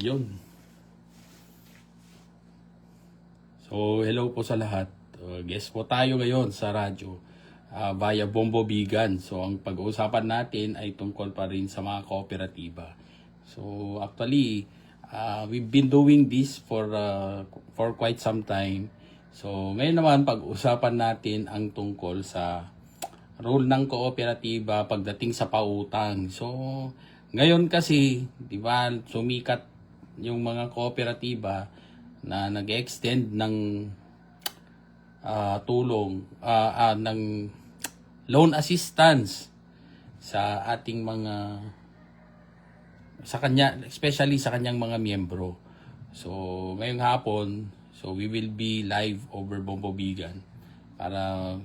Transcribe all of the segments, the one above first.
Yun. So, hello po sa lahat. Guest po tayo ngayon sa radyo via Bombo Bigan. So, ang pag-uusapan natin ay tungkol pa rin sa mga kooperatiba. So, actually, we've been doing this for quite some time. So, ngayon naman pag-uusapan natin ang tungkol sa role ng kooperatiba pagdating sa pautang. So, ngayon kasi, di ba, sumikat yung mga kooperatiba na nag-extend ng tulong, ng loan assistance sa ating sa kanya, especially sa kanyang mga miyembro. So, ngayong hapon, so we will be live over Bombo Bigan para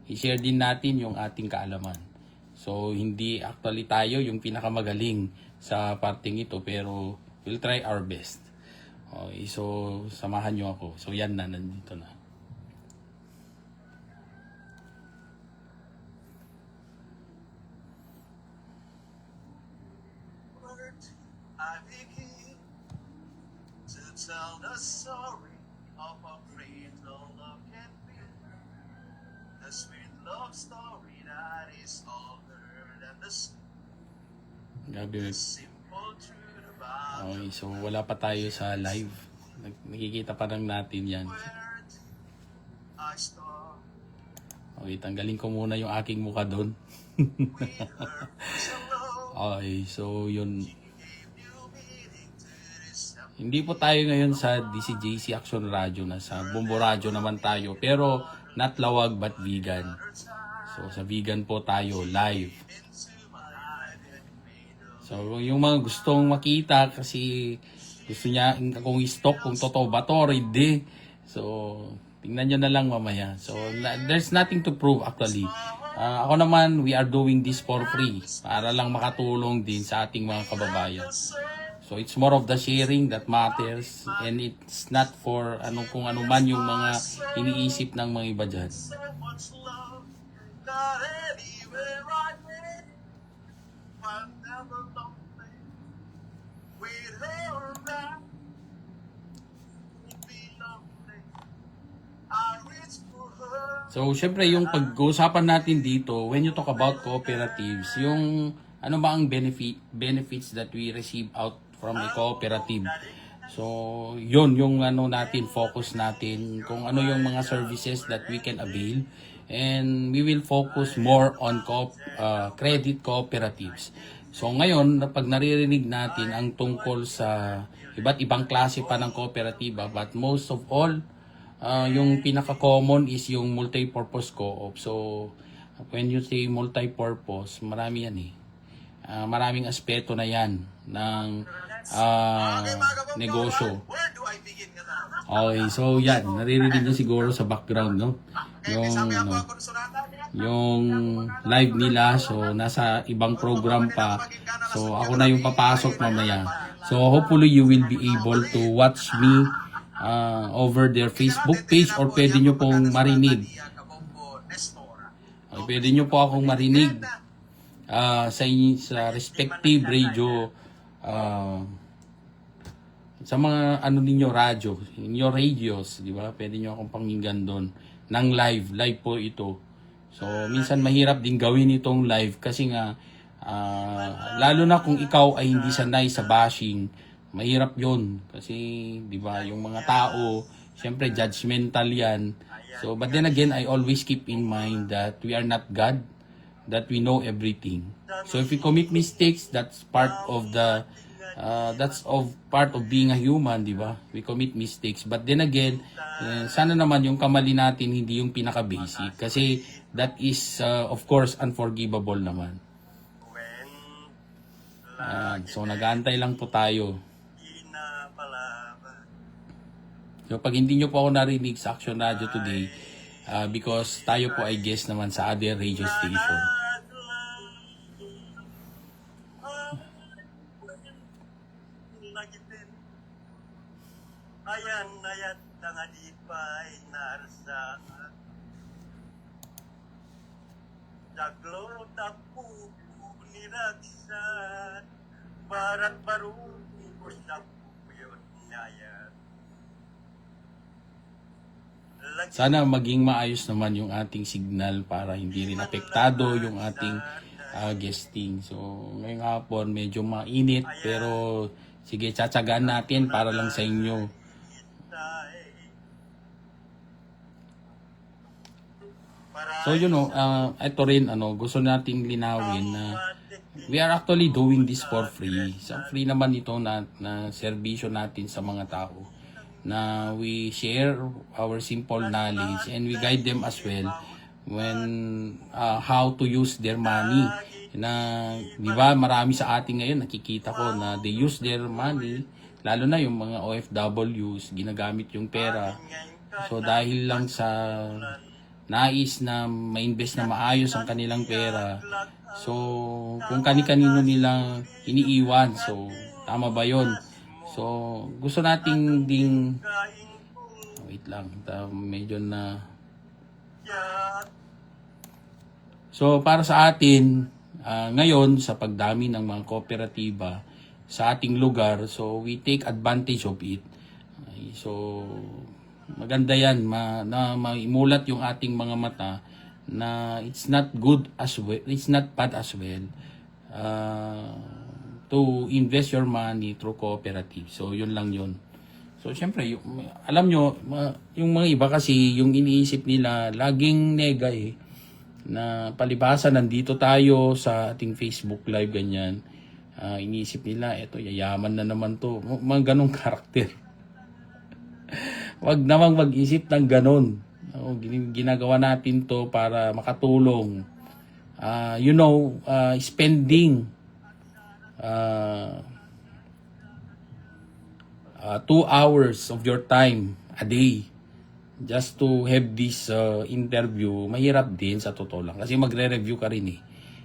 i-share din natin yung ating kaalaman. So, hindi actually tayo yung pinakamagaling sa parting ito, pero we'll try our best. Okay, so samahan nyo ako. So, yan na, nandito na. I begin to tell the story of a fatal love can be, the sweet love story that is older than the Gabi. simple truth about Okay, so wala pa tayo sa live. Nakikita pa lang natin yan. where I start. Okay, tanggalin ko muna yung aking mukha doon. With her first love, Okay, so yun. gave new meaning to this. Hindi po tayo ngayon sa DCJC Action Radio, na sa Bombo Radio naman tayo, pero not lawag but vegan. So sa vegan po tayo live. Into my life and made a So yung mga gustong makita, kasi gusto niya kung i-stock kung totoo ba to or hindi. So tingnan nyo na lang mamaya. So there's nothing to prove actually. Ako naman, we are doing this for free para lang makatulong din sa ating mga kababayan. So it's more of the sharing that matters, and it's not for kung ano man yung mga iniisip ng mga iba dyan. so much love that anywhere I went, I'm never lonely. With her around, won't be lonely. I reach for her. So, syempre, yung pag-uusapan natin dito, when you talk about cooperatives, yung ano ba ang benefits that we receive out from a cooperative. So, yun yung natin, focus natin, kung ano yung mga services that we can avail. And we will focus more on credit cooperatives. So, ngayon, pag naririnig natin ang tungkol sa iba't ibang klase pa ng kooperatiba, but most of all, yung pinaka-common is yung multi-purpose co-op. So, when you say multi-purpose, marami yan eh. Maraming aspeto na yan ng negosyo. Where do I begin ka na? Okay, so yan, naririnig nyo siguro sa background, no? Yung live nila, so nasa ibang program pa. So ako na yung papasok mamaya. So hopefully you will be able to watch me over their Facebook page, or pwede nyo pong marinig. Okay, pwede nyo po akong marinig sa respective radio, sa mga ninyo, radyo, in your radios, di ba? Pwede nyo akong pakinggan doon ng live po ito. So minsan mahirap din gawin itong live kasi nga lalo na kung ikaw ay hindi sanay sa bashing, mahirap yon kasi di ba yung mga tao syempre judgmental yan. So but then again, I always keep in mind that we are not God, that we know everything. So if we commit mistakes, that's part of part of being a human, di ba? We commit mistakes. But then again, sana naman yung kamali natin hindi yung pinaka-basic, kasi that is of course unforgivable naman. So nag-aantay lang po tayo. So pag hindi nyo po ako narinig sa Action Radio today, because tayo po ay guest naman sa other radio station. Ayan, ayat nga di pa'y narsaan. Daglo tapu ni Raksan, barat baru ko sa Yeah. Sana maging maayos naman yung ating signal para hindi rin apektado yung ating guesting. So, ngayong hapon medyo mainit pero sige, tsatsagaan natin para lang sa inyo. So, ito rin, gusto nating linawin na we are actually doing this for free. So, free naman ito na serbisyo natin sa mga tao. Na we share our simple knowledge and we guide them as well when how to use their money. Na, di ba, marami sa atin ngayon, nakikita ko na they use their money, lalo na yung mga OFWs, ginagamit yung pera. So, dahil lang sa nais na ma-invest na maayos ang kanilang pera. So, kung kani-kanino nilang iniiwan. So, tama ba yon? So, gusto nating ding... Wait lang. Medyo na... So, para sa atin, ngayon, sa pagdami ng mga kooperatiba sa ating lugar, so we take advantage of it. So, maganda yan na maimulat yung ating mga mata na it's not good as well, it's not bad as well to invest your money through cooperative. So yun lang yun. So syempre, alam nyo, yung mga iba kasi yung iniisip nila laging nega na palibasa nandito tayo sa ating Facebook live ganyan. Iniisip nila eto yayaman na naman to, mga ganong karakter. Wag namang mag-isip ng ganon. Ginagawa natin to para makatulong. Spending 2 hours of your time a day just to have this interview, mahirap din sa totoo lang. Kasi magre-review ka rin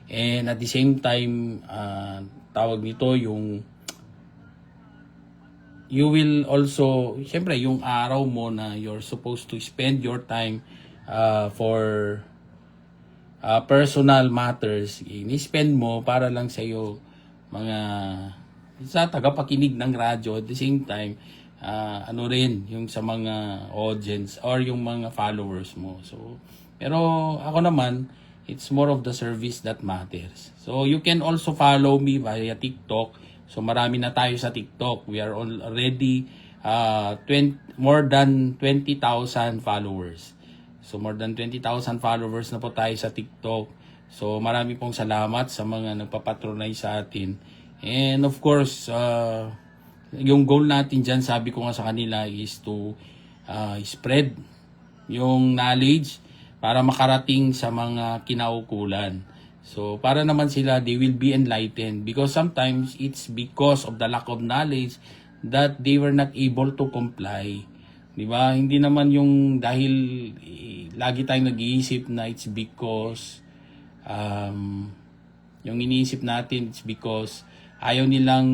And at the same time, tawag nito yung you will also, syempre, yung araw mo na you're supposed to spend your time for personal matters, ini-spend mo para lang sa iyo mga sa tagapakinig ng radyo. At the same time, rin, yung sa mga audience or yung mga followers mo. So, pero ako naman, it's more of the service that matters. So, you can also follow me via TikTok. So marami na tayo sa TikTok. We are already more than 20,000 followers. So more than 20,000 followers na po tayo sa TikTok. So marami pong salamat sa mga nagpapatronize sa atin. And of course, yung goal natin dyan, sabi ko nga sa kanila, is to spread yung knowledge para makarating sa mga kinaukulan. So, para naman sila, they will be enlightened because sometimes it's because of the lack of knowledge that they were not able to comply. Diba? Hindi naman yung dahil lagi tayong nag-iisip na it's because yung iniisip natin, it's because ayaw nilang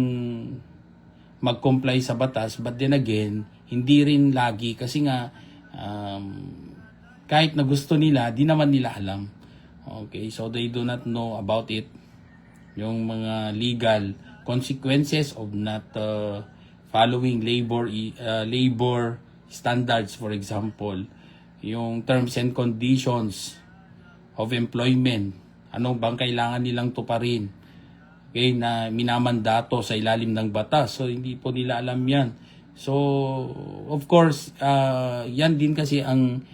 mag-comply sa batas. But then again, hindi rin lagi kasi nga kahit na gusto nila, di naman nila alam. Okay, so they do not know about it. Yung mga legal consequences of not following labor standards, for example. Yung terms and conditions of employment. Ano bang kailangan nilang tuparin? Okay, na minamandato sa ilalim ng batas. So, hindi po nila alam yan. So, of course, yan din kasi ang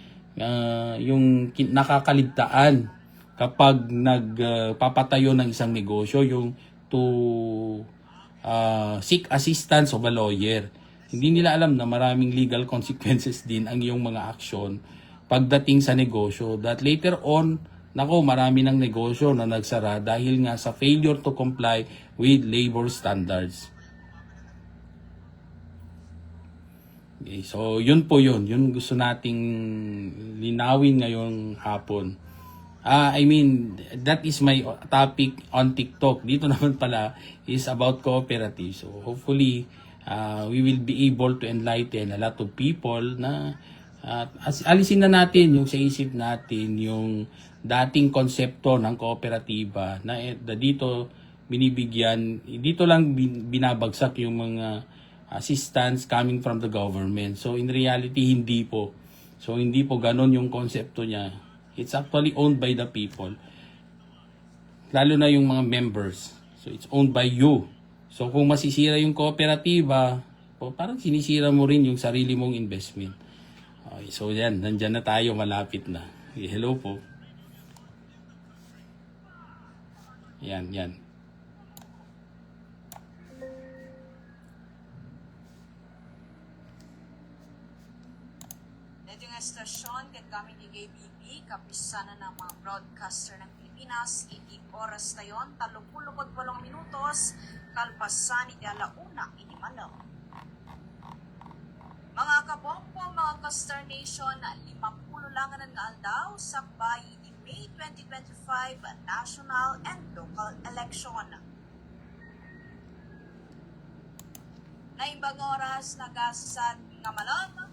yung nakakaligtaan kapag nagpapatayo ng isang negosyo, yung to seek assistance of a lawyer. Hindi nila alam na maraming legal consequences din ang iyong mga aksyon pagdating sa negosyo. That later on, marami ng negosyo na nagsara dahil nga sa failure to comply with labor standards. Okay, so yun po yun. Yun gusto nating linawin ngayong hapon. That is my topic on TikTok. Dito naman pala is about cooperative. So hopefully, we will be able to enlighten a lot of people na alisin na natin yung sa isip natin yung dating konsepto ng kooperatiba na dito binibigyan, dito lang binabagsak yung mga assistance coming from the government. So in reality, hindi po. So hindi po ganon yung konsepto niya. It's actually owned by the people. Lalo na yung mga members. So it's owned by you. So kung masisira yung kooperatiba, parang sinisira mo rin yung sarili mong investment. Okay, so yan, nandyan na tayo, malapit na. Okay, hello po. Yan, yan. Ito yung estasyon kat kami ni KBP, kapisanan ng mga broadcaster ng Pilipinas, 18 oras na yun, 38 minutos, kalpasan iti alauna, iti malaw. Mga kabompo, mga Castor Nation, 50 lang nga aldaw, sakbay iti May 2025 national and local election. Naimbang oras, nagasad nga malam,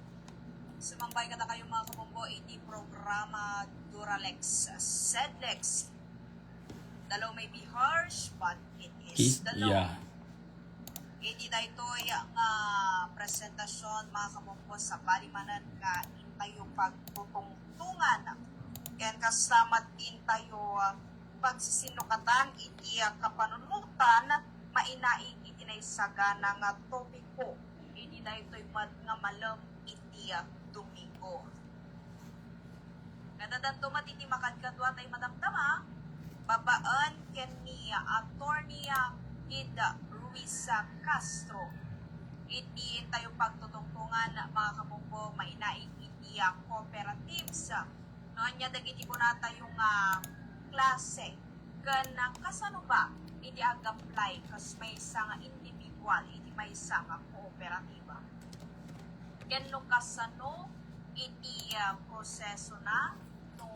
sumambay ka na kayo mga kabombo, iti programa Duralex, Sedlex. Dalaw may be harsh, but it is the law. Yeah. Iti dayto nga presentasyon mga kabombo sa balimanan ka intayo pagtutungtungan. Ken kastamat intayo pagsisinukatan iti kapanunutan mainaig iti naisagana nga topiko. Iti daytoy nga malam iti Domingo. Nadadanto matiti makadkadwa tay madamdama, babaan ken ni Attorney Ida Ruiz Castro. Iti tayo pagtutungtungan mga kabombo mainaig iti cooperatives. Noon niya dagiti po na tayong klase. Kan kasano ba iti ag-apply kas may isang individual iti may isang kooperatiba. Ken no kasano iti proseso na no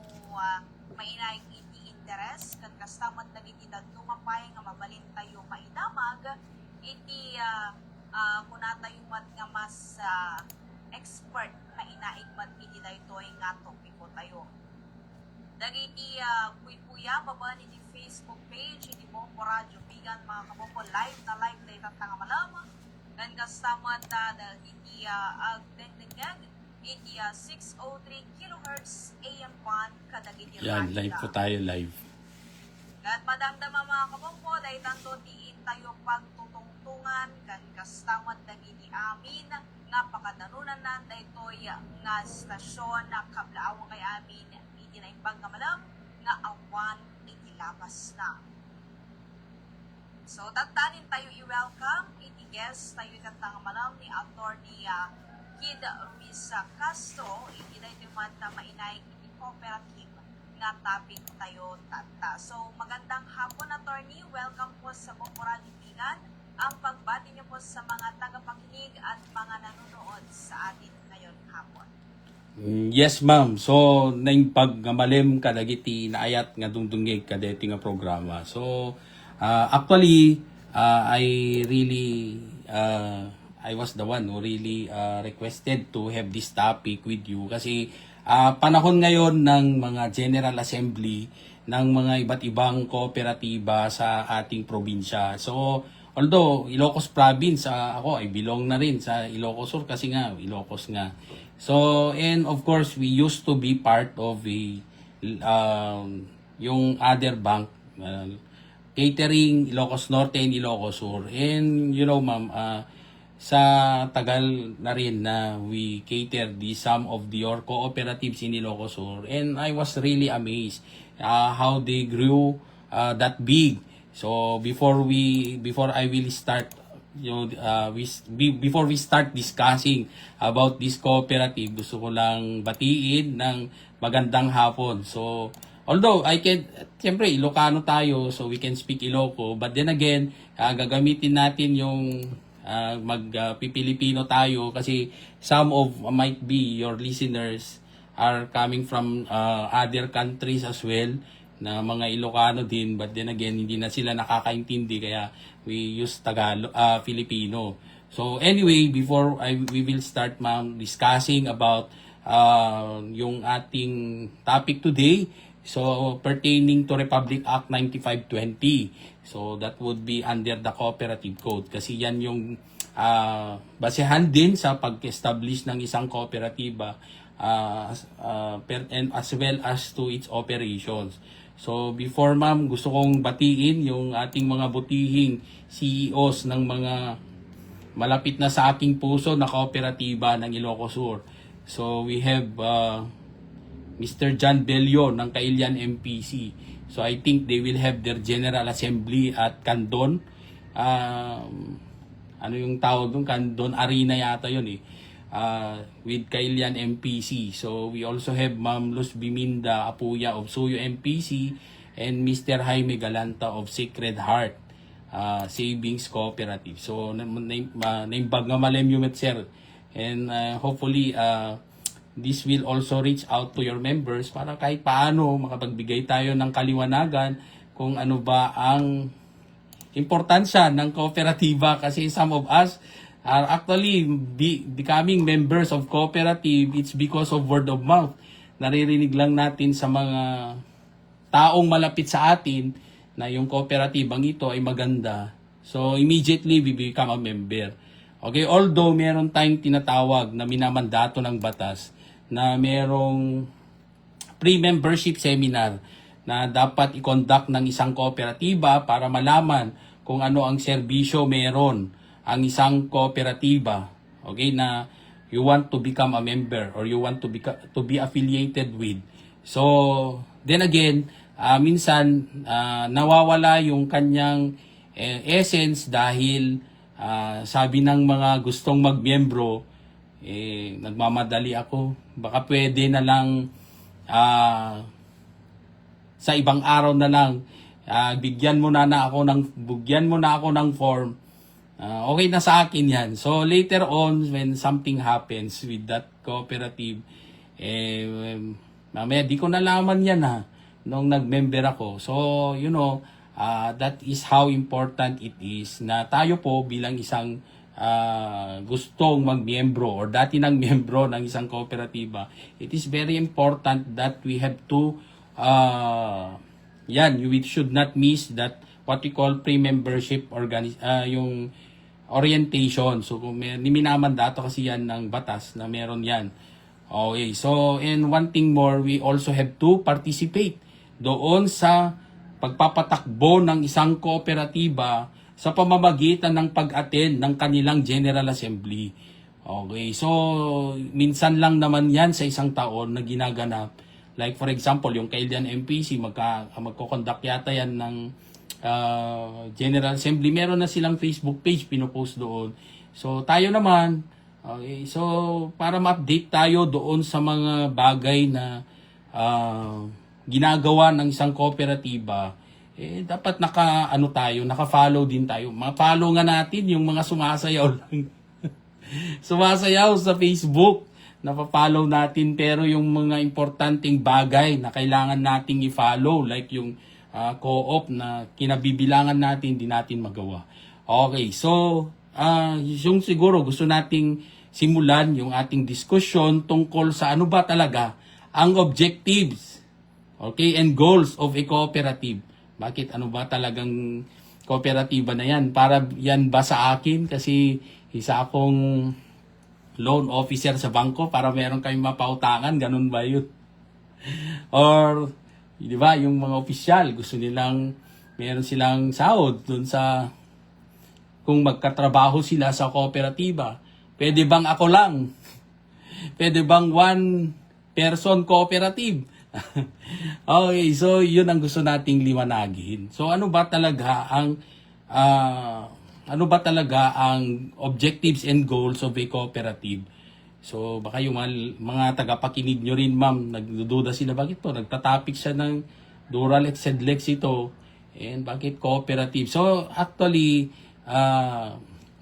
mainaig iti interes kan kastamat dagiti dadumapay nga mabalin tayo maidamag iti kunatayo mat nga mas expert na inaigmat iti daytoy nga topiko tayo. Dagiti kuy-kuya babaan iti Facebook page iti Bombo Radio Bigan mga kabombo live na live day tatanga malam. Dan kastamat iti agdengdengag iti 603 kHz AM1 kadagiti Yan, live po tayo, live. At madamdama mga kabombo dahil tanto tiin tayo pagtutungtungan kan kastamat dagiti amin nga pakadanunan na daytoy nga stasyon na kablaaw kay amin iti na impang kamalam nga awan iti labas na. So tatanin tayo i-welcome iti guest tayo katang malam ni Attorney Kid Ruiz Castro iti daytoy man na mainaig iti cooperative nga topic tayo tata. So magandang hapon Attorney, welcome po sa Bombo Radio Bigan. Ang pagbati niyo po sa mga tagapakinig at mga nanonood sa atin ngayon hapon. Yes, ma'am. So, naing pagmalim kadagiti naayat nga dungdungig kadeti nga programa. So, actually, I really, I was the one who really requested to have this topic with you kasi panahon ngayon ng mga General Assembly ng mga iba't ibang kooperatiba sa ating probinsya. So, although Ilocos Province, ako ay belong na rin sa Ilocos Sur kasi nga Ilocos nga. So, and of course, we used to be part of yung other bank, catering Ilocos Norte and Ilocos Sur. And you know ma'am, sa tagal na rin na we cater some of your cooperatives in Ilocos Sur. And I was really amazed how they grew that big. So before I will start, before we start discussing about this cooperative, gusto ko lang batiin ng magandang hapon. So although siyempre Ilocano tayo, so we can speak Iloco, but then again, gagamitin natin yung mag-Pilipino tayo kasi some of might be your listeners are coming from other countries as well na mga Ilocano din, but then again hindi na sila nakakaintindi kaya we use Filipino. So anyway, before we will start ma'am discussing about yung ating topic today, so pertaining to Republic Act 9520. So that would be under the Cooperative Code kasi yan yung basehan din sa pag-establish ng isang kooperatiba and as well as to its operations. So before ma'am, gusto kong batiin yung ating mga butihing CEOs ng mga malapit na sa aking puso na kooperatiba ng Ilocos Sur. So we have Mr. John Bello ng Kailian MPC. So I think they will have their General Assembly at Candon. Ano yung tawag doon? Candon Arena yata yun eh. With Kailian MPC. So we also have Ma'am Luz Biminda Apuya of Suyo MPC and Mr. Jaime Galanta of Sacred Heart Savings Cooperative. So naimbag nga malem yung sir. And hopefully this will also reach out to your members para kahit paano makapagbigay tayo ng kaliwanagan kung ano ba ang importansya ng kooperatiba, kasi some of us are actually becoming members of cooperative. It's because of word of mouth. Naririnig lang natin sa mga taong malapit sa atin na yung kooperatibang ito ay maganda. So immediately we become a member. Okay, although meron tayong tinatawag na minamandato ng batas na merong pre-membership seminar na dapat i-conduct ng isang kooperatiba para malaman kung ano ang serbisyo meron ang isang kooperatiba, okay, na you want to become a member or you want to be affiliated with. So, then again, minsan nawawala yung kanyang essence dahil sabi ng mga gustong magmiyembro, nagmamadali ako. Baka pwede na lang sa ibang araw na lang bigyan mo na ako ng form. Okay na sa akin yan. So later on, when something happens with that cooperative, mamaya di ko nalaman yan nung nag-member ako. So, you know, that is how important it is na tayo po bilang isang gustong magmiyembro or dati ng miyembro ng isang kooperatiba, it is very important that we have to we should not miss that what we call pre-membership yung orientation. So kung minamandato kasi yan ng batas na meron yan. Okay, so and one thing more, we also have to participate doon sa pagpapatakbo ng isang kooperatiba sa pamamagitan ng pag-attend ng kanilang General Assembly. Okay, so minsan lang naman yan sa isang taon na ginaganap. Like for example, yung Kailian MPC, magko-conduct yata yan ng General Assembly. Meron na silang Facebook page, pinopost doon. So tayo naman, okay, so para ma-update tayo doon sa mga bagay na ginagawa ng isang kooperatiba, dapat naka-follow din tayo. Ma-follow nga natin yung mga sumasayaw lang. Sumasayaw sa Facebook, napapollow natin, pero yung mga importanteng bagay na kailangan nating i-follow, like yung co-op na kinabibilangan natin, di natin magawa. Okay, so yung siguro gusto nating simulan yung ating diskusyon tungkol sa ano ba talaga ang objectives, okay, and goals of a cooperative. Bakit? Ano ba talagang kooperatiba na yan? Para yan ba sa akin? Kasi isa akong loan officer sa bangko para meron kayong mapautangan, ganun ba yun? Or, di ba, yung mga opisyal, gusto nilang, meron silang sahod dun sa, kung magkatrabaho sila sa kooperatiba. Pwede bang ako lang? Pwede bang one person cooperative? Okay, so yun ang gusto nating liwanagin. So ano ba talaga ang objectives and goals of a cooperative? So baka yung mga tagapakinig nyo rin, ma'am, nagdududa sila, bakit to? Nagtatapik siya ng Duralex, Sedlex ito, and bakit cooperative? So actually,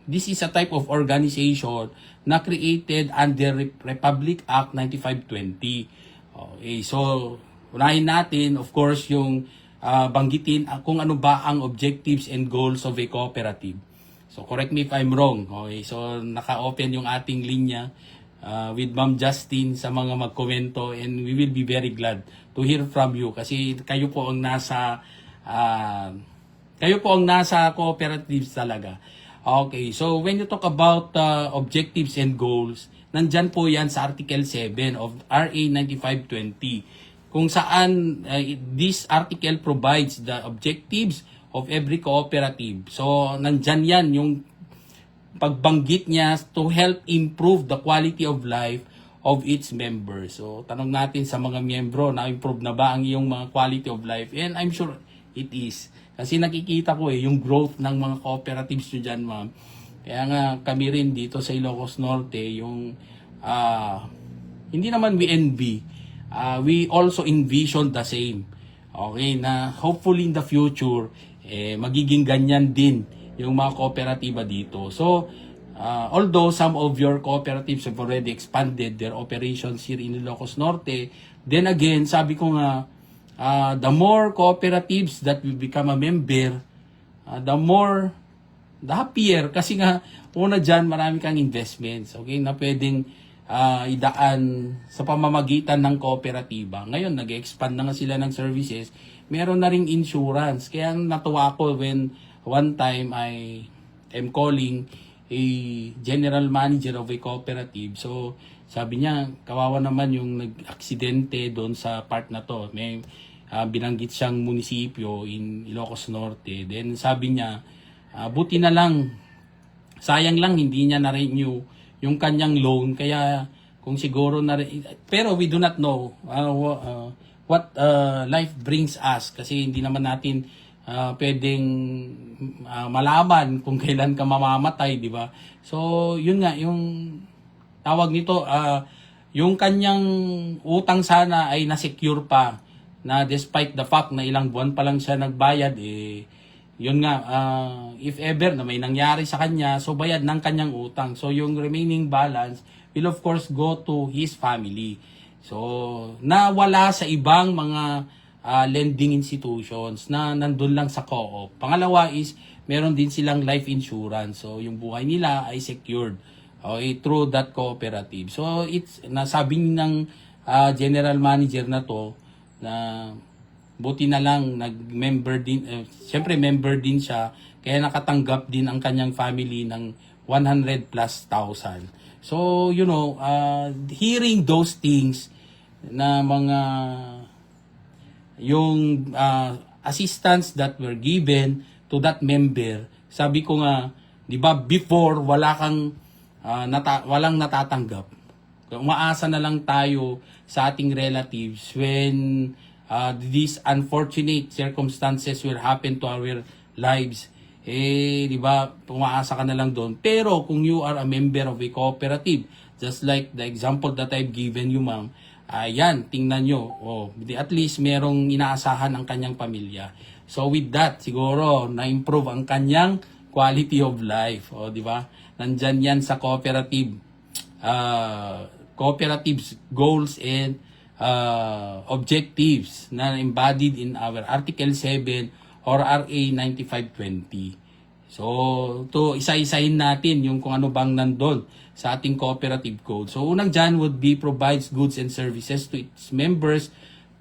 this is a type of organization na created under Republic Act 9520. Okay, so unahin natin, of course, yung banggitin kung ano ba ang objectives and goals of a cooperative. So correct me if I'm wrong. Okay, so naka-open yung ating linya with Ma'am Justine sa mga magkomento, and we will be very glad to hear from you kasi kayo po ang nasa cooperatives talaga. Okay, so when you talk about objectives and goals, nandyan po yan sa Article 7 of RA 9520, kung saan this article provides the objectives of every cooperative. So, nandyan yan yung pagbanggit niya to help improve the quality of life of its members. So, tanong natin sa mga miyembro, na-improve na ba ang iyong mga quality of life? And I'm sure it is. Kasi nakikita ko yung growth ng mga cooperatives nyo dyan, ma'am. Kaya nga kami rin dito sa Ilocos Norte, yung hindi naman we envy, we also envision the same. Okay, na hopefully in the future, magiging ganyan din yung mga kooperatiba dito. So, although some of your cooperatives have already expanded their operations here in Ilocos Norte, then again, sabi ko nga, the more cooperatives that will become a member, the happier. Kasi nga, una dyan, marami kang investments, okay, na pwedeng idaan sa pamamagitan ng kooperatiba. Ngayon, nag-expand na nga sila ng services. Meron na ring insurance. Kaya natuwa ako when one time I am calling a general manager of a cooperative. So, sabi niya, kawawa naman yung nag-aksidente doon sa part na to. May binanggit siyang munisipyo in Ilocos Norte. Then sabi niya, buti na lang, sayang lang hindi niya na-renew yung kanyang loan. Kaya kung siguro pero we do not know what life brings us. Kasi hindi naman natin pwedeng malaman kung kailan ka mamamatay, di ba? So, yun nga, yung tawag nito, yung kanyang utang sana ay na-secure pa, na despite the fact na ilang buwan pa lang siya nagbayad, yun nga, if ever na may nangyari sa kanya, so bayad ng kanyang utang. So, yung remaining balance will of course go to his family. So, nawala sa ibang mga lending institutions na nandun lang sa co-op. Pangalawa is, meron din silang life insurance. So, yung buhay nila ay secured, okay, through that cooperative. So, nasabi ng general manager na to, na buti na lang nag-member din, siyempre member din siya, kaya nakatanggap din ang kanyang family ng 100 plus thousand. So, you know, hearing those things na mga yung assistance that were given to that member, sabi ko nga, di ba before walang natatanggap. Umaasa na lang tayo sa ating relatives when these unfortunate circumstances will happen to our lives. Di ba, umaasa ka na lang doon. Pero kung you are a member of a cooperative, just like the example that I've given you, ma'am, ayan, tingnan nyo, at least merong inaasahan ang kanyang pamilya. So with that, siguro, na-improve ang kanyang quality of life. Di ba? Nandyan yan sa cooperative, cooperatives goals and objectives na embodied in our Article 7 or RA 9520. So, to isa-isahin natin yung kung ano bang nandun sa ating cooperative code. So, unang dyan would be provides goods and services to its members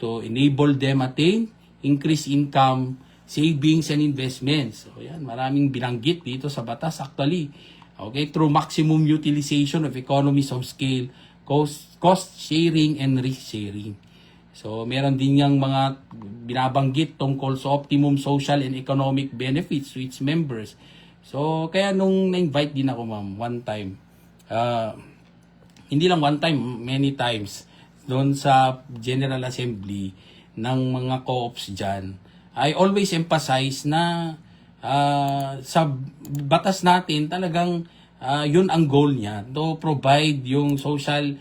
to enable them attain increased income, savings, and investments. So, yan, maraming binanggit dito sa batas actually. Okay, through maximum utilization of economies of scale, cost sharing, and risk sharing. So, meron din yung mga binabanggit tungkol sa optimum social and economic benefits to its members. So, kaya nung na-invite din ako, ma'am, one time, hindi lang one time, many times, doon sa General Assembly ng mga co-ops dyan, I always emphasize na sa batas natin talagang yun ang goal niya, to provide yung social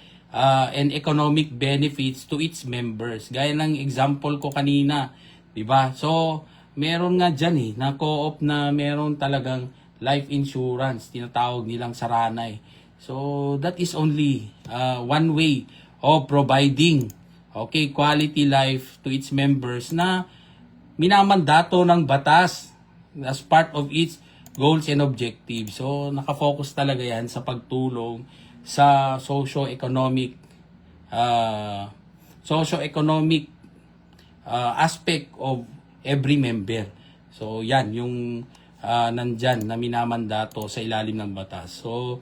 and economic benefits to its members. Gaya ng example ko kanina, 'di ba? So, meron nga diyan na co-op na meron talagang life insurance, tinatawag nilang Saranay. So, that is only one way of providing quality life to its members na minamandato ng batas as part of its goals and objectives. So, nakafocus talaga yan sa pagtulong sa socio-economic aspect of every member. So, yan, yung nandyan na minamandato sa ilalim ng batas. So,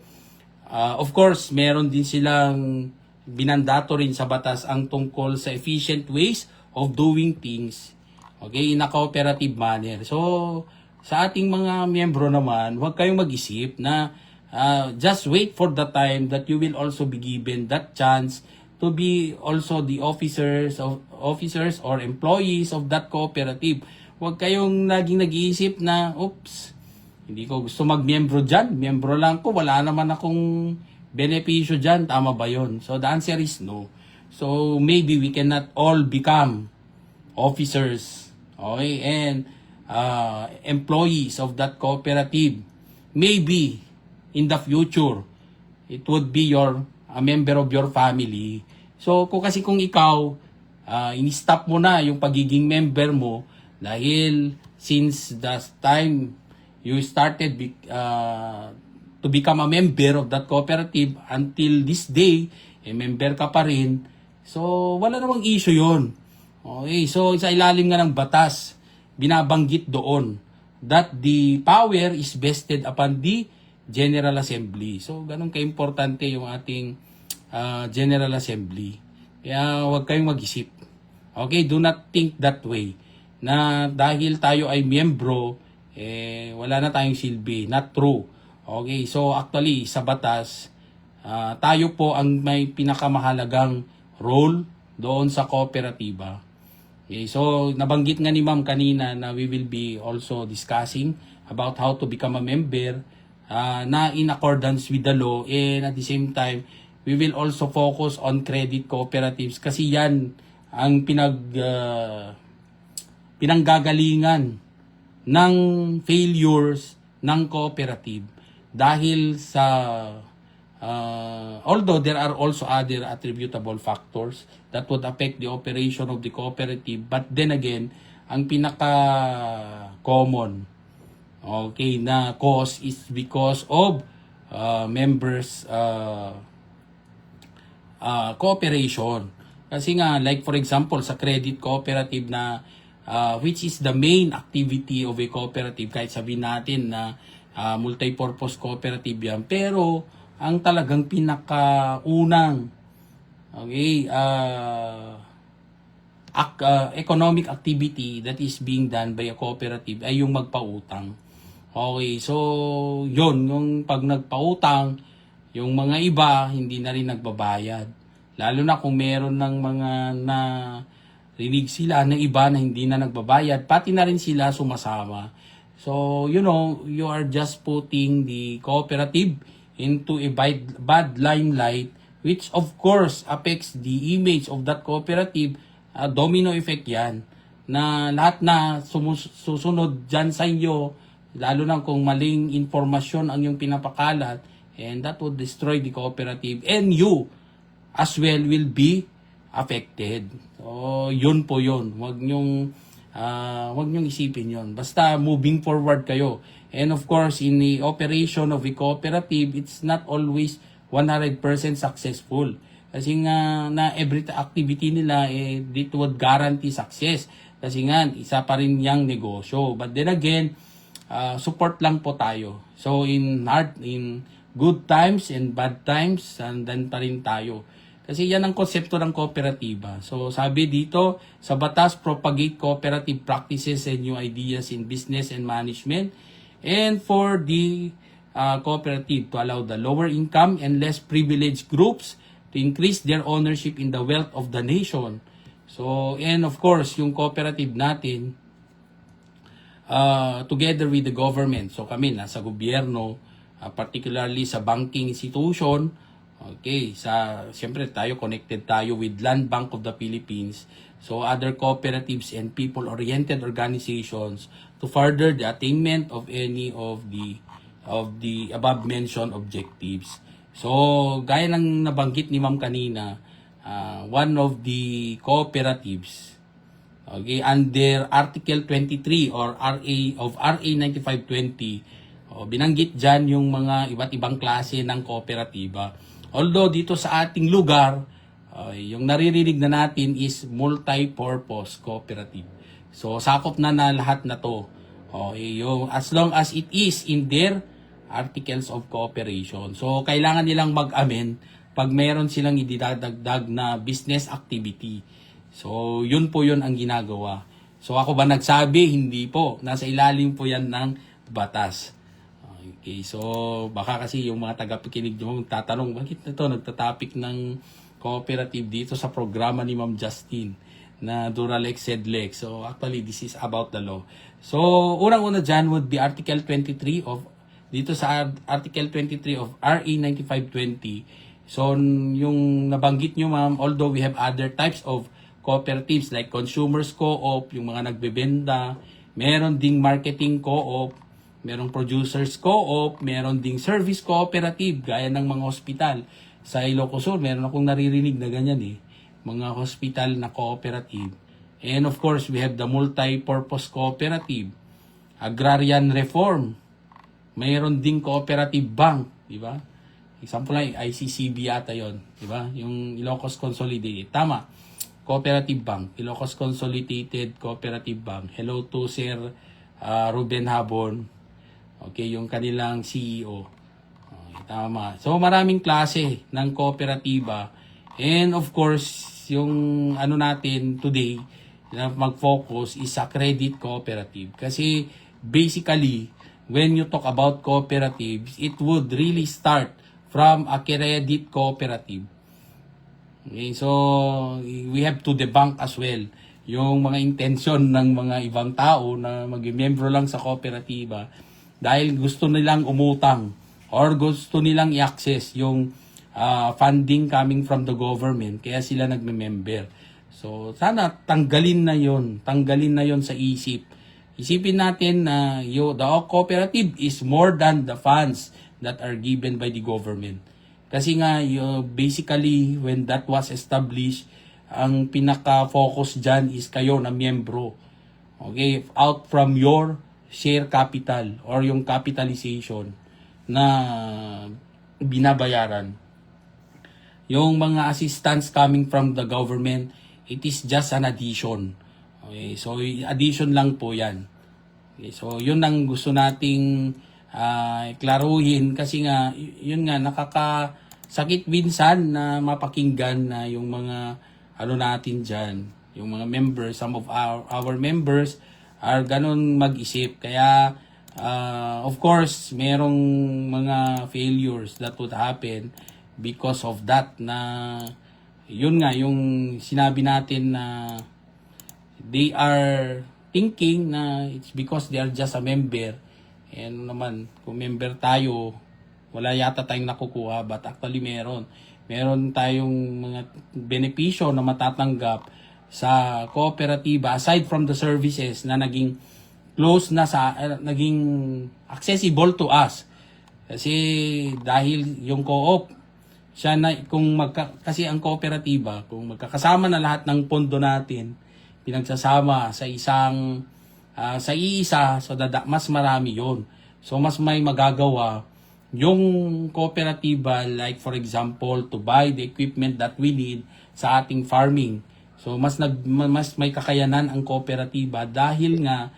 of course, meron din silang binandato rin sa batas ang tungkol sa efficient ways of doing things, okay, in a cooperative manner. So, sa ating mga miyembro naman, huwag kayong mag-isip na just wait for the time that you will also be given that chance to be also the officers or employees of that cooperative. Huwag kayong laging nag-iisip na, oops, hindi ko gusto mag-miyembro dyan. Miyembro lang ko, wala naman akong benepisyo dyan. Tama ba yun? So the answer is no. So maybe we cannot all become officers, okay, and employees of that cooperative. Maybe in the future, it would be a member of your family. So kung ikaw, in-stop mo na yung pagiging member mo dahil since the time you started to become a member of that cooperative until this day, member ka pa rin. So wala namang issue yun. Okay, so sa ilalim nga ng batas, binabanggit doon that the power is vested upon the General Assembly. So, ganun ka-importante yung ating General Assembly. Kaya huwag kayong mag-isip. Okay, do not think that way. Na dahil tayo ay miyembro, wala na tayong silbi. Not true. Okay, so actually, sa batas, tayo po ang may pinakamahalagang role doon sa kooperatiba. Okay, so nabanggit nga ni Ma'am kanina na we will be also discussing about how to become a member na in accordance with the law, and at the same time we will also focus on credit cooperatives kasi yan ang pinanggagalingan ng failures ng cooperative dahil sa although there are also other attributable factors that would affect the operation of the cooperative, but then again, ang pinaka-common na cause is because of members cooperation. Kasi nga, like for example, sa credit cooperative na which is the main activity of a cooperative, kahit sabihin natin na multi-purpose cooperative yan, pero ang talagang pinakaunang economic activity that is being done by a cooperative ay yung magpautang. Okay, so yun, yung pag nagpautang, yung mga iba hindi na rin nagbabayad. Lalo na kung meron ng mga na rinig sila ng iba na hindi na nagbabayad, pati na rin sila sumasama. So, you are just putting the cooperative into a bad limelight, which of course affects the image of that cooperative. Domino effect yan, na lahat na susunod dyan sa inyo, lalo na kung maling informasyon ang yung pinapakalat, and that would destroy the cooperative, and you as well will be affected. So, yun po yun. Huwag nyong isipin yun. Basta moving forward kayo. And of course, in the operation of a cooperative, it's not always 100% successful. Kasi nga, na every activity nila, it would guarantee success. Kasi nga, isa pa rin yung negosyo. But then again, support lang po tayo. So, in good times and bad times, andan pa rin tayo. Kasi yan ang konsepto ng kooperatiba. So, sabi dito, sa batas, propagate cooperative practices and new ideas in business and management. And for the cooperative to allow the lower income and less privileged groups to increase their ownership in the wealth of the nation. So, and of course, yung cooperative natin, together with the government. So, kami nasa gobyerno, particularly sa banking institution, okay, siyempre tayo connected tayo with Land Bank of the Philippines. So other cooperatives and people-oriented organizations to further the attainment of any of the above-mentioned objectives. So gaya ng nabanggit ni Ma'am kanina, one of the cooperatives, okay, under Article 23 or RA 9520, binanggit dyan yung mga iba't ibang klase ng kooperatiba. Although dito sa ating lugar, yung naririnig na natin is multi-purpose cooperative. So, sakop na lahat na to. As long as it is in their articles of cooperation. So, kailangan nilang mag-amend pag meron silang ididagdag na business activity. So, yun po yun ang ginagawa. So, ako ba nagsabi? Hindi po. Nasa ilalim po yan ng batas. Okay, so baka kasi yung mga tagapakinig nyo tatanong, bakit ito nagtatapik ng cooperative dito sa programa ni Ma'am Justine na Duralex Sedlex. So, actually, this is about the law. So, unang-una dyan would be Article 23 of dito sa Article 23 of RA 9520. So, yung nabanggit nyo, ma'am, although we have other types of cooperatives like consumers co-op, yung mga nagbebenta, meron ding marketing co-op, merong producers co-op, meron ding service cooperative, gaya ng mga hospital. Sa Ilocos Sur, meron akong naririnig na ganyan mga hospital na cooperative. And of course, we have the multi-purpose cooperative, agrarian reform, mayroon ding cooperative bank, di ba? Example lang, ICCB yata yon, di ba? Yung Ilocos Consolidated. Tama. Cooperative Bank, Ilocos Consolidated Cooperative Bank. Hello to Sir Ruben Habon. Okay, yung kanilang CEO. Okay, tama. So, maraming klase ng kooperatiba. And of course, yung ano natin today, na mag-focus is sa credit cooperative. Kasi basically, when you talk about cooperatives, it would really start from a credit cooperative. Okay, so we have to debunk as well yung mga intention ng mga ibang tao na mag-membro lang sa kooperatiba dahil gusto nilang umutang or gusto nilang i-access yung funding coming from the government, kaya sila nagme-member. So sana tanggalin na yon sa isip. Isipin natin na the cooperative is more than the funds that are given by the government. Kasi nga, basically, when that was established, ang pinaka-focus dyan is kayo na miyembro. Okay? Out from your share capital or yung capitalization na binabayaran. Yung mga assistance coming from the government, it is just an addition. Okay? So, addition lang po yan. Okay? So, yun ang gusto nating klaruhin kasi nga, yun nga, nakakasakit minsan na mapakinggan na yung mga natin dyan, yung mga members, some of our members are ganun mag-isip. Kaya, of course, merong mga failures that would happen because of that na, yun nga, yung sinabi natin na they are thinking na it's because they are just a member. And naman, kung member tayo, wala yata tayong nakukuha, but actually meron. Meron tayong mga benepisyo na matatanggap sa kooperatiba aside from the services na naging close na naging accessible to us. Kasi dahil yung co-op, siya na, kasi ang kooperatiba, kung magkakasama na lahat ng pondo natin, pinagsasama sa isang sa iisa, so mas marami yon. So mas may magagawa yung kooperatiba, like for example, to buy the equipment that we need sa ating farming. So mas may kakayanan ang kooperatiba dahil nga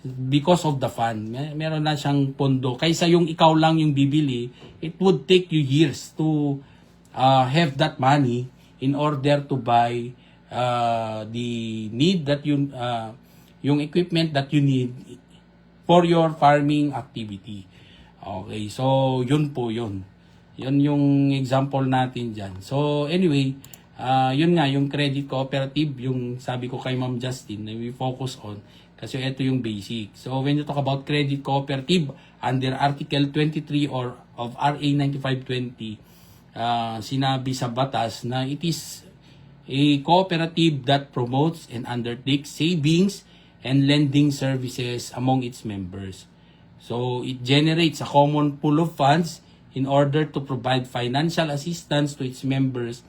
because of the fund. Meron na siyang pondo. Kaysa yung ikaw lang yung bibili, it would take you years to have that money in order to buy the need that yung equipment that you need for your farming activity. Okay, so yun po yun. Yun yung example natin dyan. So anyway, yun nga, yung credit cooperative, yung sabi ko kay Ma'am Justine na we focus on kasi ito yung basic. So when you talk about credit cooperative under Article 23 of RA 9520, sinabi sa batas na it is a cooperative that promotes and undertakes savings and lending services among its members. So, it generates a common pool of funds in order to provide financial assistance to its members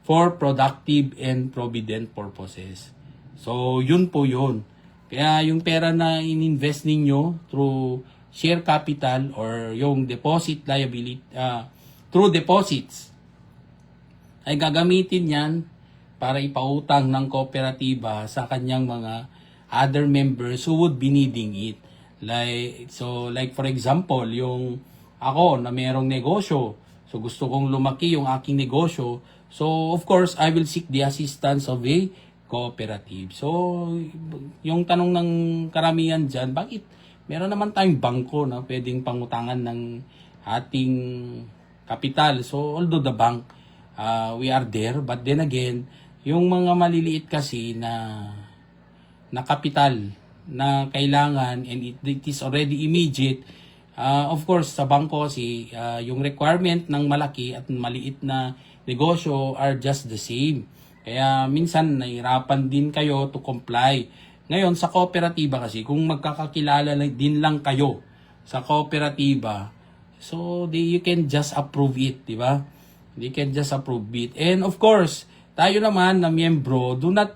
for productive and provident purposes. So, yun po yun. Kaya yung pera na ininvest ninyo through share capital or yung deposit liability, through deposits, ay gagamitin yan para ipautang ng kooperatiba sa kanyang mga other members who would be needing it. Like for example, yung ako na mayroong negosyo, so gusto kong lumaki yung aking negosyo, so of course, I will seek the assistance of a cooperative. So, yung tanong ng karamihan dyan, bakit meron naman tayong bangko na pwedeng pangutangan ng ating kapital? So, although the bank, we are there, but then again, yung mga maliliit kasi na kapital na kailangan and it is already immediate, of course, sa bangko kasi yung requirement ng malaki at maliit na negosyo are just the same. Kaya minsan nahirapan din kayo to comply. Ngayon, sa kooperatiba kasi, kung magkakakilala din lang kayo sa kooperatiba, so you can just approve it, di ba? They can just approve it. And of course, tayo naman na miyembro, do not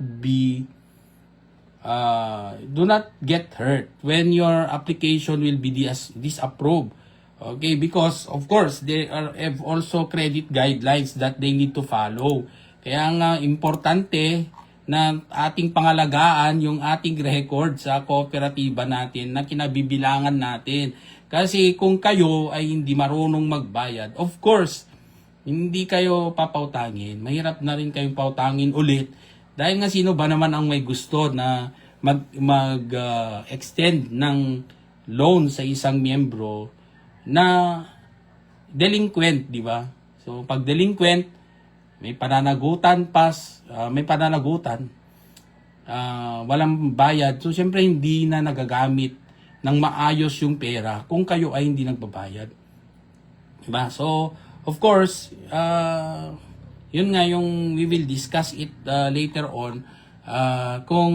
get hurt when your application will be disapproved. Okay, because of course there have also credit guidelines that they need to follow. Kaya nga importante na ating pangalagaan yung ating record sa kooperatiba natin na kinabibilangan natin. Kasi kung kayo ay hindi marunong magbayad, of course, hindi kayo papautangin. Mahirap na rin kayong pautangin ulit. Dahil nga sino ba naman ang may gusto na mag-extend ng loan sa isang miyembro na delinquent, di ba? So, pag delinquent, may pananagutan, walang bayad. So, syempre hindi na nagagamit ng maayos yung pera kung kayo ay hindi nagbabayad. Diba? So, of course, yun nga yung we will discuss it later on kung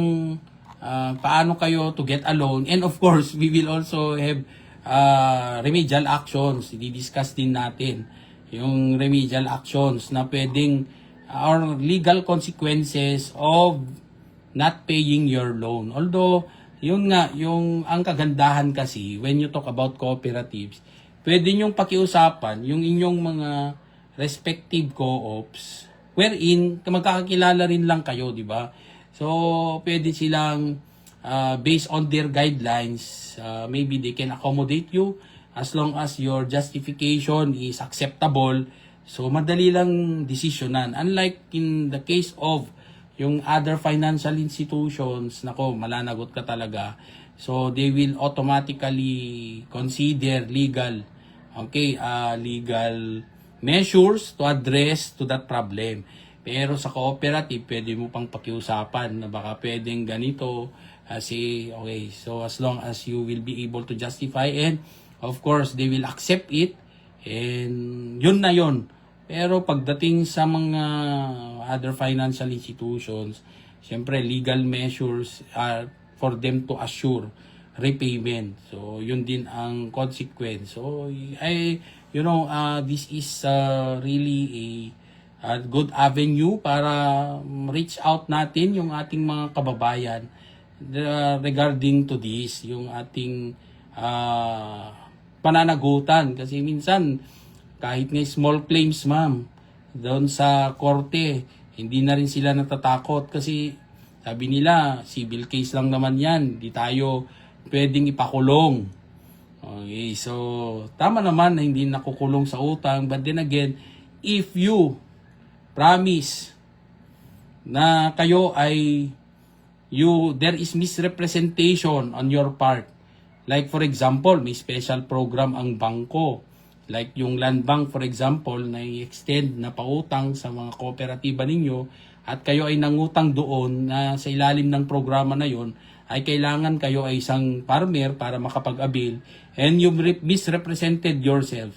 paano kayo to get a loan. And of course, we will also have remedial actions. I-discuss din natin yung remedial actions na pwedeng or legal consequences of not paying your loan. Although, yun nga, ang kagandahan kasi when you talk about cooperatives, pwede nyong pakiusapan yung inyong mga respective co-ops wherein magkakakilala rin lang kayo, di ba? So, pwede silang based on their guidelines, maybe they can accommodate you as long as your justification is acceptable. So, madali lang desisyonan. Unlike in the case of yung other financial institutions, nako, malanagot ka talaga. So, they will automatically consider legal measures to address to that problem. Pero sa cooperative, pwede mo pang pakiusapan na baka pwedeng ganito. Okay, so as long as you will be able to justify and of course, they will accept it and yun na yun. Pero pagdating sa mga other financial institutions, syempre legal measures are for them to assure repayment. So, yun din ang consequence. So, this is really a good avenue para reach out natin yung ating mga kababayan regarding to this, yung ating pananagutan. Kasi minsan, kahit nga small claims, ma'am, doon sa korte, hindi na rin sila natatakot kasi sabi nila, civil case lang naman yan, di tayo pwedeng ipakulong. Okay, so tama naman na hindi nakukulong sa utang, but then again, if you promise na kayo ay there is misrepresentation on your part. Like for example, may special program ang bangko. Like yung Land Bank for example, na i-extend na pautang sa mga kooperatiba ninyo at kayo ay nangutang doon na sa ilalim ng programa na yon ay kailangan kayo ay isang farmer para makapag-avail and you misrepresented yourself.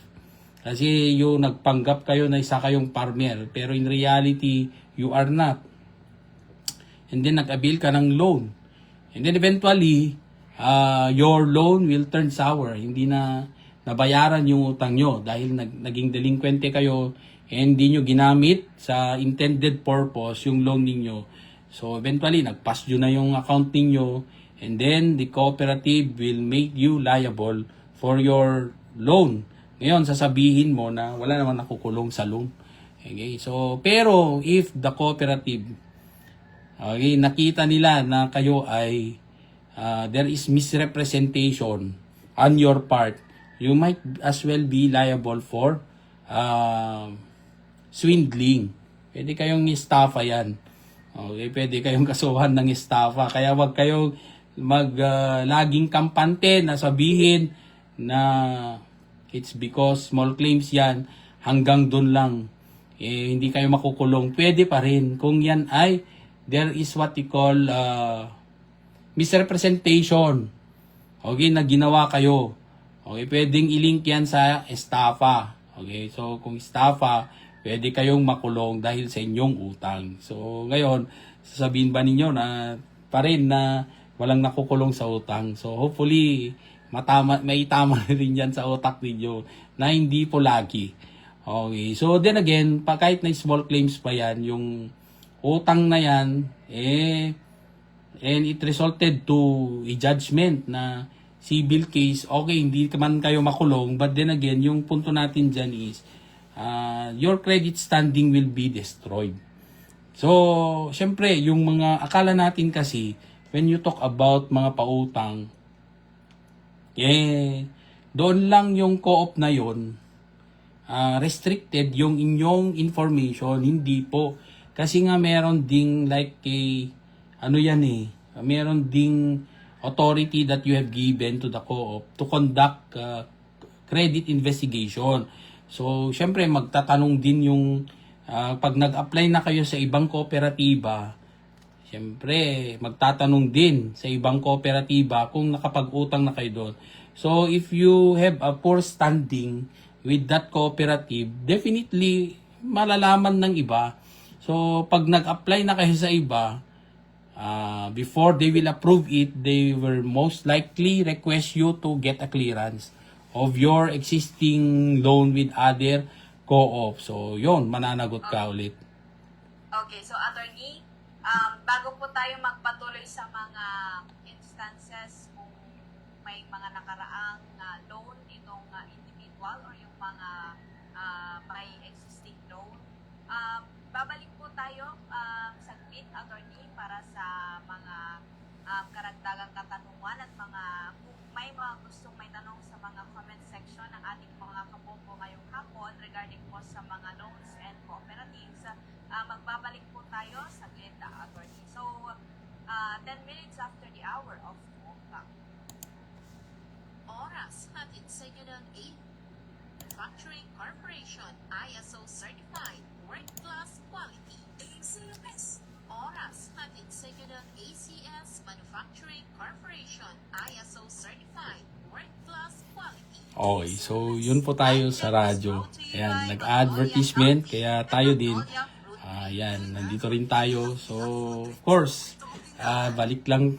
Kasi yung nagpanggap kayo na isa kayong farmer pero in reality, you are not. And then nag-avail ka ng loan. And then eventually, your loan will turn sour. Hindi na nabayaran yung utang nyo dahil naging delinquente kayo and hindi nyo ginamit sa intended purpose yung loan ninyo. So eventually, nag-pass due na yung account ninyo and then the cooperative will make you liable for your loan. Ngayon, sasabihin mo na wala naman nakukulong sa loan. Okay? So, pero if the cooperative, okay, nakita nila na kayo ay there is misrepresentation on your part, you might as well be liable for swindling. Pwede kayong estafa yan. Okay, pwede kayong kasuhan ng estafa. Kaya wag kayong laging kampante na sabihin na it's because small claims yan, hanggang dun lang. Hindi kayo makukulong. Pwede pa rin kung yan ay there is what we call misrepresentation. Okay, na ginawa kayo. Okay, pwedeng ilink yan sa estafa. Okay, so kung estafa, pwede kayong makulong dahil sa inyong utang. So ngayon, sasabihin ba ninyo na pa rin na walang nakukulong sa utang? So hopefully, may tama rin yan sa utak ninyo na hindi po lagi. Okay, so then again, kahit na small claims pa yan, yung utang na yan, and it resulted to a judgment na civil case, okay, hindi man kayo makulong, but then again, yung punto natin dyan is, your credit standing will be destroyed. So, syempre, yung mga akala natin kasi, when you talk about mga pautang, doon lang yung co-op na yon, restricted yung inyong information, hindi po. Kasi nga meron ding meron ding authority that you have given to the co-op to conduct credit investigation. So, syempre, magtatanong din yung pag nag-apply na kayo sa ibang kooperatiba, syempre, magtatanong din sa ibang kooperatiba kung nakapag-utang na kayo doon. So, if you have a poor standing with that cooperative, definitely, malalaman ng iba. So, pag nag-apply na kayo sa iba, before they will approve it, they will most likely request you to get a clearance of your existing loan with other co-op. So, yun, mananagot ka ulit. Okay, so attorney, bago po tayo magpatuloy sa mga instances kung may mga nakaraang loan itong individual or yung mga may existing loan, babalik po tayo saglit, attorney, para sa mga karagdagang katanungan at kung may mga gustong may tanong sa mga comment section ng ating mga kabombo ngayong hapon regarding po sa mga loans and cooperatives, magbabalik po tayo saglit, attorney. So, 10 minutes after the hour of 2 o'clock. Oras hatid sa inyo ng Manufacturing Corporation ISO Certified World Class Quality. ACS. Oras hatid sa inyo ng ACS Manufacturing Corporation ISO Certified World Class Quality. Okay, so yun po tayo sa radyo. Ayan, nag-advertisement, kaya tayo din. Ayan, nandito rin tayo. So, of course, balik lang.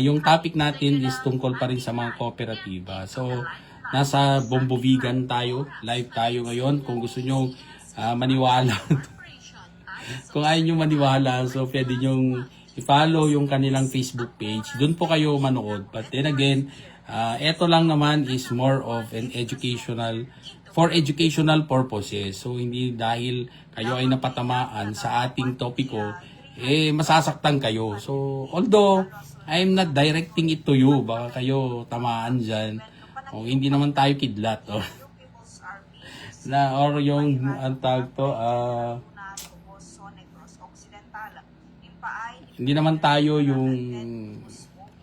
Yung topic natin is tungkol pa rin sa mga kooperatiba. So, nasa Bombovigan tayo. Live tayo ngayon. Kung gusto nyo maniwala. Kung ayaw nyo maniwala, so pwede nyo i-follow yung kanilang Facebook page. Doon po kayo manood. But then again, eto lang naman is more of an for educational purposes. So, hindi dahil kayo ay napatamaan sa ating topiko, masasaktan kayo. So, although, I'm not directing it to you, baka kayo tamaan dyan. O, hindi naman tayo kidlat. Or yung, ang tawag to, hindi naman tayo yung,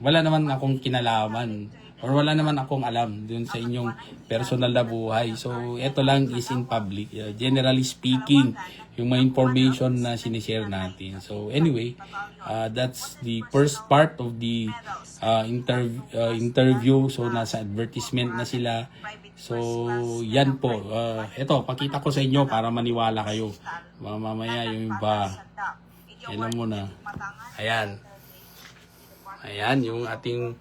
wala naman akong kinalaman. Or wala naman akong alam dun sa inyong personal na buhay. So, ito lang is in public. Generally speaking, yung mga information na sinishare natin. So, anyway, that's the first part of the interview. So, nasa advertisement na sila. So, yan po. Ito, pakita ko sa inyo para maniwala kayo. Mamaya yung iba, alam mo na. Ayan. Ayan, yung ating